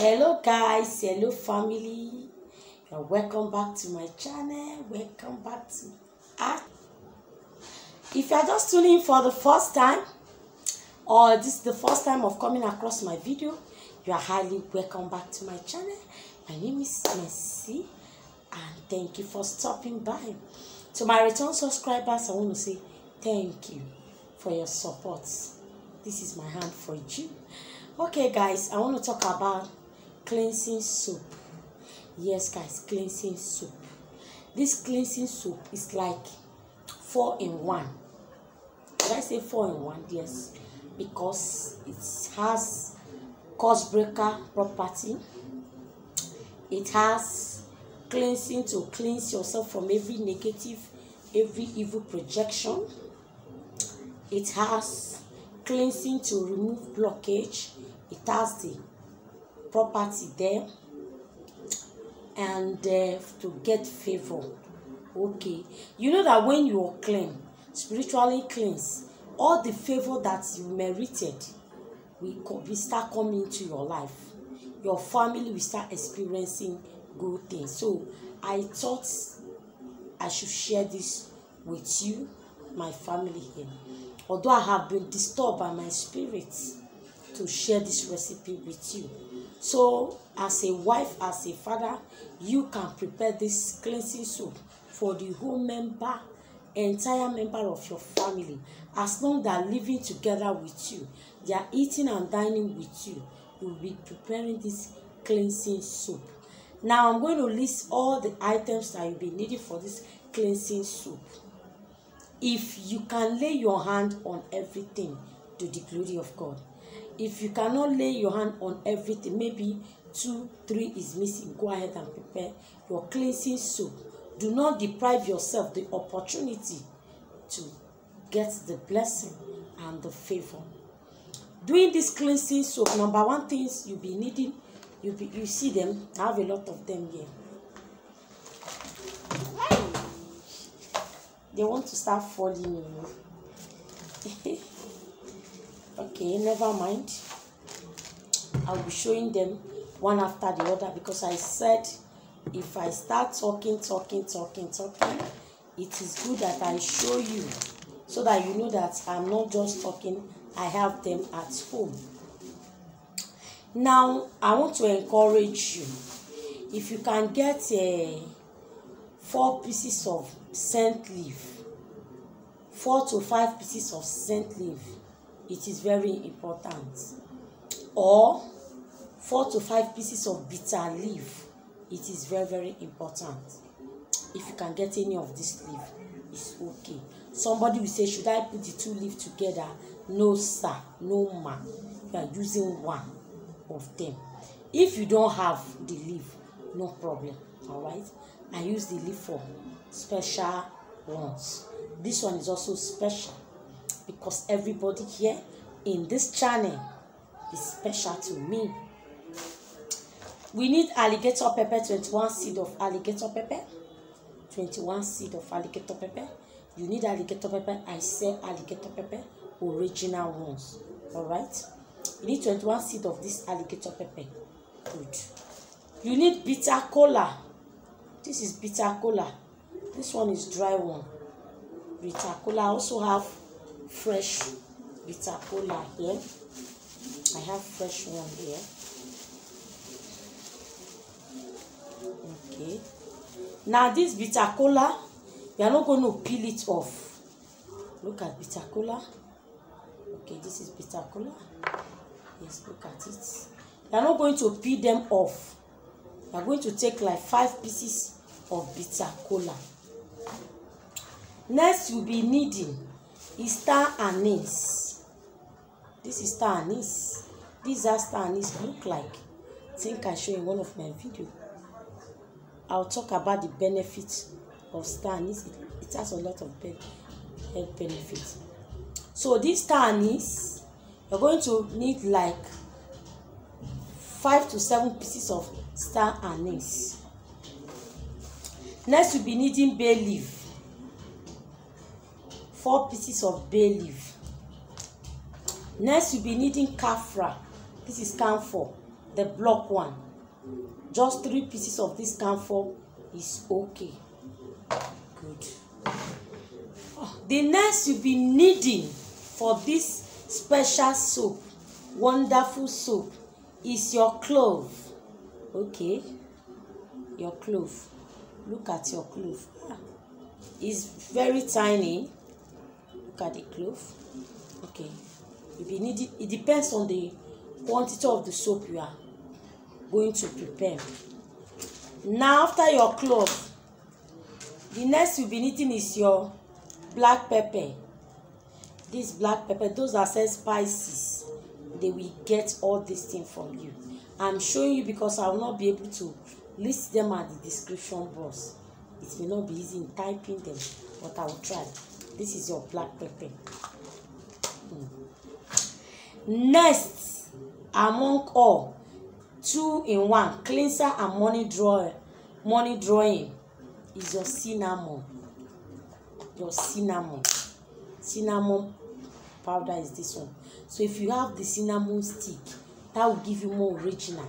Hello guys, hello family, and welcome back to my channel. Welcome back to if you are just tuning in for the first time, or this is the first time of coming across my video, you are highly welcome back to my channel. My name is Mercy, and thank you for stopping by. To my return subscribers, I want to say thank you for your support. This is my hand for you. Okay guys, I want to talk about cleansing soap. Yes guys, cleansing soap. This cleansing soap is like 4-in-1. Did I say 4-in-1? Yes, because it has curse breaker property. It has cleansing to cleanse yourself from every negative, every evil projection. It has cleansing to remove blockage. It has the property there, and to get favor. Okay, you know that when you are clean, spiritually cleansed, all the favor that you merited will start coming into your life. Your family will start experiencing good things. So I thought I should share this with you, my family here. Although I have been disturbed by my spirit to share this recipe with you. So as a wife, as a father, you can prepare this cleansing soap for the whole entire member of your family. As long as they are living together with you, they are eating and dining with you, you will be preparing this cleansing soap. Now I'm going to list all the items that you'll be needing for this cleansing soap. If you can lay your hand on everything, to the glory of God. If you cannot lay your hand on everything, maybe 2, 3 is missing, go ahead and prepare your cleansing soap. Do not deprive yourself the opportunity to get the blessing and the favor. Doing this cleansing soap, number one things you'll be needing, you see them, I have a lot of them here. They want to start falling, you know. Okay, never mind. I'll be showing them one after the other, because I said if I start talking, it is good that I show you, so that you know that I'm not just talking, I have them at home. Now, I want to encourage you, if you can get 4 pieces of scent leaf, 4 to 5 pieces of scent leaf, it is very important. Or 4 to 5 pieces of bitter leaf, it is very important. If you can get any of this leaf, it's okay. Somebody will say, should I put the 2 leaves together? No sir, no ma. You are using one of them. If you don't have the leaf, no problem. All right, I use the leaf for special ones. This one is also special, because everybody here in this channel is special to me. We need alligator pepper, 21 seed of alligator pepper. 21 seed of alligator pepper. You need alligator pepper. I sell alligator pepper, original ones. Alright? You need 21 seed of this alligator pepper. Good. You need bitter cola. This is bitter cola. This one is dry one. Bitter cola. I also have fresh bitter cola here. I have fresh one here. Okay. Now this bitter cola, we are not going to peel it off. Look at bitter cola. Okay, this is bitter cola. Yes, look at it. We are not going to peel them off. We are going to take like 5 pieces of bitter cola. Next, you'll be needing is star anise. This is star anise. These are star anise look like. I think I show in one of my videos. I'll talk about the benefits of star anise. It has a lot of health benefits. So this star anise, you're going to need like 5 to 7 pieces of star anise. Next, you'll be needing bay leaf. 4 pieces of bay leaf. Next, you'll be needing camphor. This is camphor. the block one. Just 3 pieces of this camphor is okay. Good. The next you'll be needing for this special soap, wonderful soap, is your clove. Okay, your clove. Look at your clove. It's very tiny. Look at the clove. Okay, you'll be needing. It depends on the quantity of the soap you are going to prepare. Now, after your clove, the next you'll be needing is your black pepper. This black pepper, those that say spices, they will get all this thing from you. I'm showing you because I will not be able to list them at the description box. It may not be easy in typing them, but I will try. This is your black pepper. Next, among all, 2-in-1 cleanser and money drawing is your cinnamon. Your cinnamon powder is this one. So if you have the cinnamon stick, that will give you more original.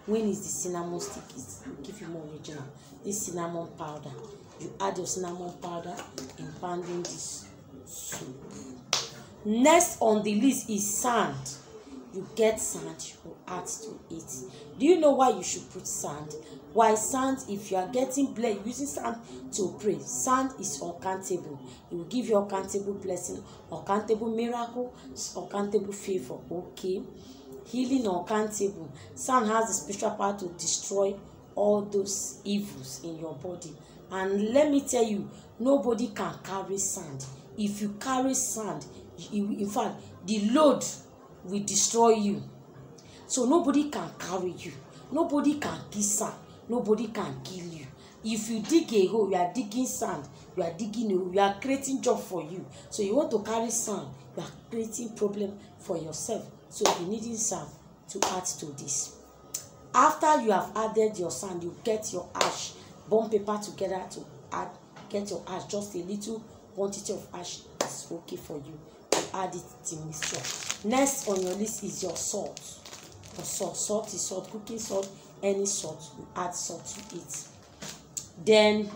When is the cinnamon stick? It will give you more original. This cinnamon powder, you add your cinnamon powder in pounding this soup. Next on the list is sand. You get sand, you add to it. Do you know why you should put sand? Why sand? If you are getting blessed using sand to pray, sand is uncountable. It will give you uncountable blessing, uncountable miracle, uncountable favor. Okay, healing uncountable. Sand has the spiritual power to destroy all those evils in your body. And let me tell you, nobody can carry sand. If you carry sand, in fact, the load will destroy you. So nobody can carry you. Nobody can kill sand. Nobody can kill you. If you dig a hole, you are digging sand. You are digging a hole. You are creating job for you. So you want to carry sand, you are creating problem for yourself. So you need sand to add to this. After you have added your sand, you get your ash. Burn paper together to add. Get your ash. Just a little quantity of ash is okay for you. Add it to mixture. Next on your list is your salt. Your salt. Salt is salt, cooking salt, any salt. You add salt to it. Then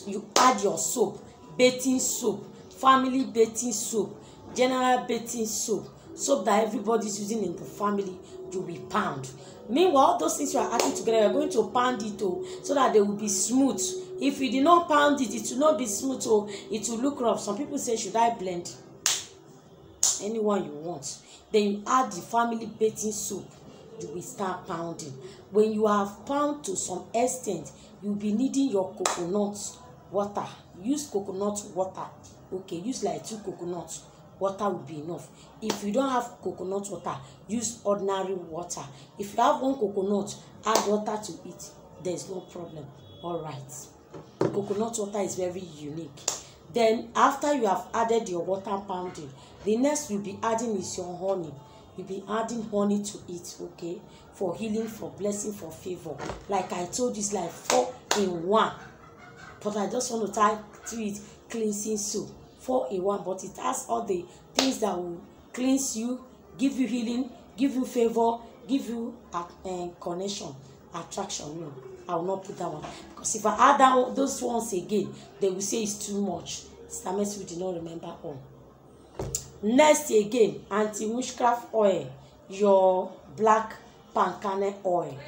you add your soap, bathing soap, family bathing soap, general bathing soap, soap that everybody is using in the family. You will pound. Meanwhile, those things you are adding together, you are going to pound it so that they will be smooth. If you did not pound it, it will not be smooth. It will look rough. Some people say, should I blend? Anyone you want. Then you add the family bathing soap. You will start pounding. When you have pounded to some extent, you will be needing your coconut water. Use coconut water. Okay, use like 2 coconuts. Water will be enough. If you don't have coconut water, use ordinary water. If you have 1 coconut, add water to it. There is no problem. All right. Coconut water is very unique. Then after you have added your water pounding, the next you'll be adding is your honey. You'll be adding honey to it, okay? For healing, for blessing, for favor. Like I told you, it's like 4-in-1. But I just want to type to it cleansing soap. 4-in-1, but it has all the things that will cleanse you, give you healing, give you favor, give you a connection, attraction. No, I will not put that one. Because if I add that one, those ones again, they will say it's too much. Stamets, we did not remember all. Next again, anti-witchcraft oil, your black palm kernel oil.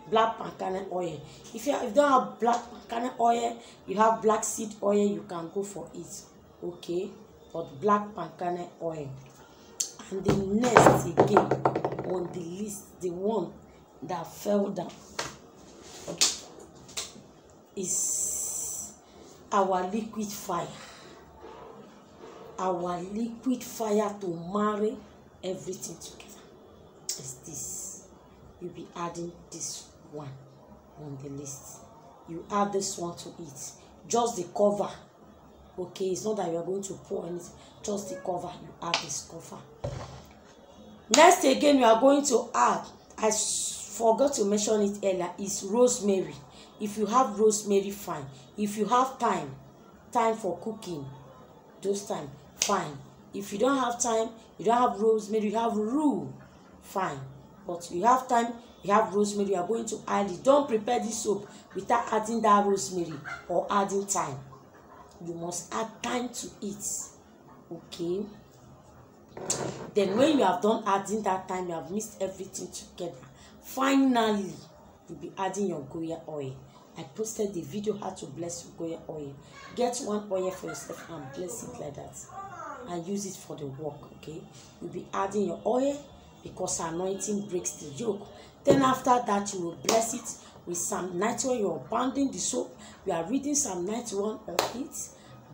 Black palm kernel oil. If you don't have black palm kernel oil, you have black seed oil, you can go for it. Okay, but black palm kernel oil. And the next again on the list, the one that fell down, is our liquid fire. Our liquid fire to marry everything together is this. You'll be adding this one on the list. You add this one to it. Just the cover. Okay, it's not that you are going to pour anything. Just the cover. You add this cover. Next again, you are going to add, I forgot to mention it earlier, is rosemary. If you have rosemary, fine. If you have time for cooking, those time, fine. If you don't have time, you don't have rosemary, you have rue, fine. but you have time, you have rosemary, you are going to add it. Don't prepare this soap without adding that rosemary or adding thyme. You must add thyme to it. Okay, then when you have done adding that thyme, you have mixed everything together. Finally, you'll be adding your Goya oil. I posted the video how to bless your Goya oil. Get one oil for yourself and bless it like that, and use it for the work. Okay, you'll be adding your oil because anointing breaks the yoke. Then after that, you will bless it with Psalm 91. You are pounding the soap. You are reading Psalm 91 on it,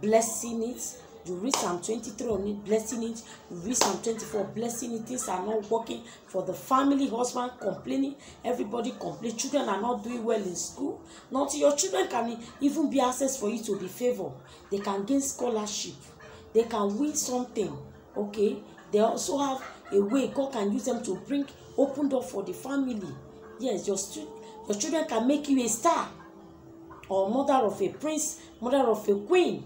blessing it. You read Psalm 23 on it, blessing it. You read Psalm 24, blessing it. Things are not working for the family. Husband complaining, everybody complaining. Children are not doing well in school. Not your children can even be access for you to be favored. They can gain scholarship. They can win something. Okay, they also have a way God can use them to bring open door for the family. Yes, your children can make you a star, or mother of a prince, mother of a queen.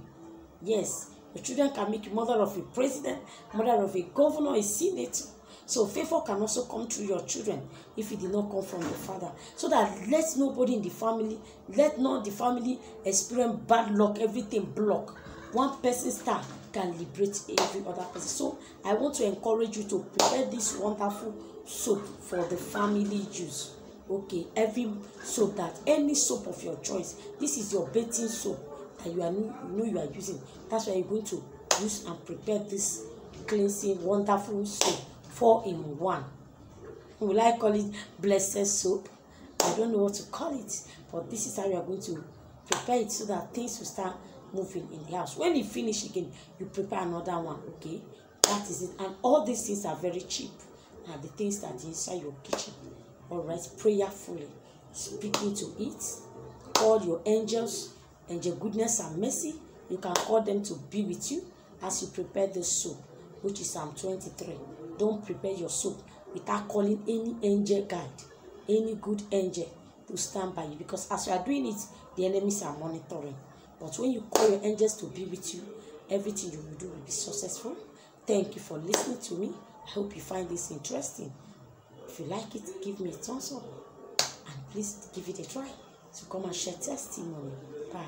Yes, your children can make you mother of a president, mother of a governor, a senator. So favor can also come through your children if it did not come from the father. So that let nobody in the family, let not the family experience bad luck, everything block. One person's star can liberate every other person. So I want to encourage you to prepare this wonderful soap for the family use. Okay, every soap, that any soap of your choice. This is your bathing soap that you know you are using. That's why you're going to use and prepare this cleansing wonderful soap, 4-in-1. Will I call it blessed soap? I don't know what to call it, but this is how you are going to prepare it so that things will start moving in the house. When you finish again, you prepare another one. Okay, that is it. And all these things are very cheap, and the things that are inside your kitchen. All right, prayerfully speaking to it. Call your angels, angel goodness and mercy. You can call them to be with you as you prepare the soap, which is Psalm 23. Don't prepare your soap without calling any angel guide, any good angel to stand by you, because as you are doing it, the enemies are monitoring. But when you call your angels to be with you, everything you will do will be successful. Thank you for listening to me. I hope you find this interesting. If you like it, give me a thumbs up. And please give it a try. So come and share testimony. Bye.